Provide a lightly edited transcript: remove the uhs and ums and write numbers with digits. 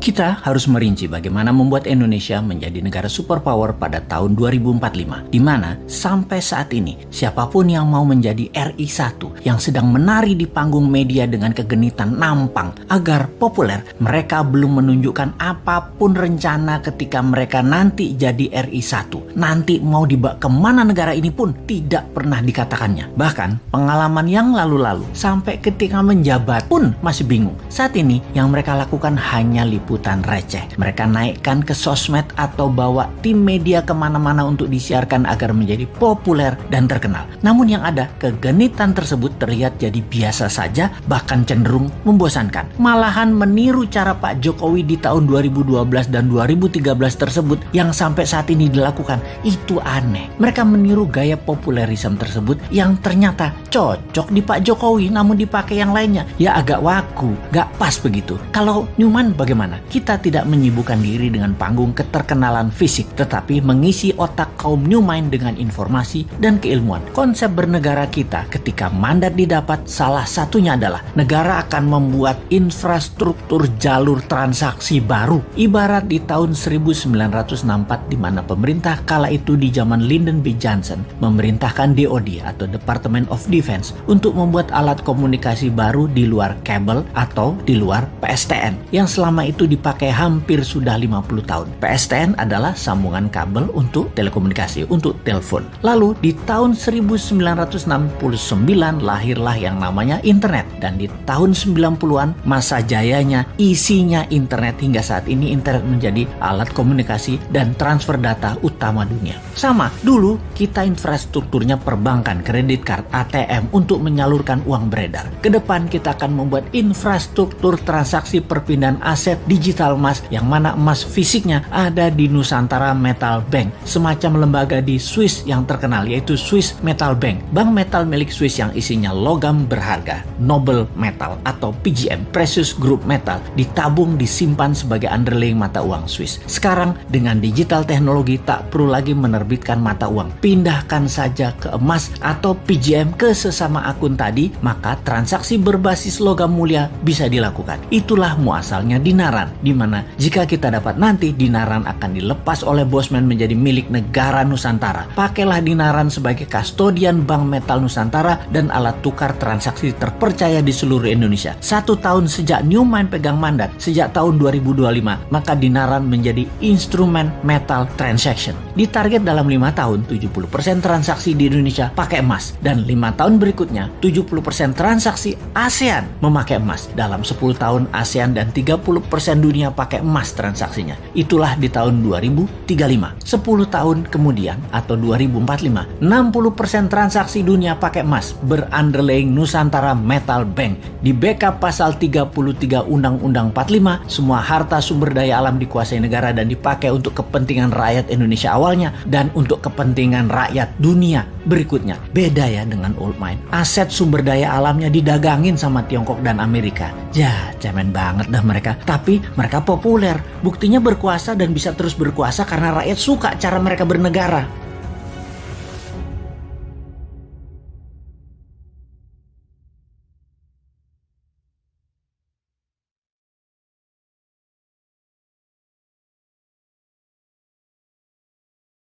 Kita harus merinci bagaimana membuat Indonesia menjadi negara superpower pada tahun 2045, di mana sampai saat ini siapapun yang mau menjadi RI 1 yang sedang menari di panggung media dengan kegenitan nampang agar populer, mereka belum menunjukkan apapun rencana ketika mereka nanti jadi RI 1. Nanti mau dibawa kemana negara ini pun tidak pernah dikatakannya. Bahkan pengalaman yang lalu-lalu sampai ketika menjabat pun masih bingung. Saat ini yang mereka lakukan hanya liputan receh. Mereka naikkan ke sosmed atau bawa tim media kemana-mana untuk disiarkan agar menjadi populer dan terkenal. Namun yang ada, kegenitan tersebut terlihat jadi biasa saja, bahkan cenderung membosankan. Malahan meniru cara Pak Jokowi di tahun 2012 dan 2013 tersebut yang sampai saat ini dilakukan. Itu aneh. Mereka meniru gaya populerisme tersebut yang ternyata cocok di Pak Jokowi namun dipakai yang lainnya. Ya agak waku, gak pas begitu. Kalau Newman bagaimana? Kita tidak menyibukkan diri dengan panggung keterkenalan fisik, tetapi mengisi otak kaum new mind dengan informasi dan keilmuan. Konsep bernegara kita ketika mandat didapat salah satunya adalah negara akan membuat infrastruktur jalur transaksi baru. Ibarat di tahun 1964 di mana pemerintah kala itu di zaman Lyndon B. Johnson memerintahkan DoD atau Department of Defense untuk membuat alat komunikasi baru di luar kabel atau di luar PSTN yang selama itu dipakai hampir sudah 50 tahun. PSTN adalah sambungan kabel untuk telekomunikasi, untuk telepon. Lalu di tahun 1969 lahirlah yang namanya internet. Dan di tahun 90-an masa jayanya isinya internet hingga saat ini internet menjadi alat komunikasi dan transfer data utama dunia. Sama, dulu kita infrastrukturnya perbankan, kredit card, ATM untuk menyalurkan uang beredar. Kedepan kita akan membuat infrastruktur transaksi perpindahan aset digital emas yang mana emas fisiknya ada di Nusantara Metal Bank, semacam lembaga di Swiss yang terkenal yaitu Swiss Metal Bank, bank metal milik Swiss yang isinya logam berharga, noble metal atau PGM, precious group metal, ditabung disimpan sebagai underlying mata uang Swiss. Sekarang dengan digital teknologi tak perlu lagi menerbitkan mata uang, pindahkan saja ke emas atau PGM ke sesama akun tadi, maka transaksi berbasis logam mulia bisa dilakukan. Itulah muasalnya dinaran, di mana jika kita dapat nanti dinaran akan dilepas oleh Bosman menjadi milik negara Nusantara. Pakailah dinaran sebagai kastodian Bank Metal Nusantara dan alat tukar transaksi terpercaya di seluruh Indonesia. 1 tahun sejak Newman pegang mandat, sejak tahun 2025, maka dinaran menjadi instrumen metal transaction. Ditarget dalam 5 tahun, 70% transaksi di Indonesia pakai emas. Dan 5 tahun berikutnya, 70% transaksi ASEAN memakai emas. Dalam 10 tahun ASEAN dan 30% dunia pakai emas transaksinya. Itulah di tahun 2035. 10 tahun kemudian atau 2045, 60% transaksi dunia pakai emas berunderlying Nusantara Metal Bank. Di backup pasal 33 Undang-Undang 45, semua harta sumber daya alam dikuasai negara dan dipakai untuk kepentingan rakyat Indonesia awalnya dan untuk kepentingan rakyat dunia berikutnya. Beda ya dengan old mind. Aset sumber daya alamnya didagangin sama Tiongkok dan Amerika. Ya, cemen banget dah mereka. Tapi mereka populer. Buktinya berkuasa dan bisa terus berkuasa karena rakyat suka cara mereka bernegara.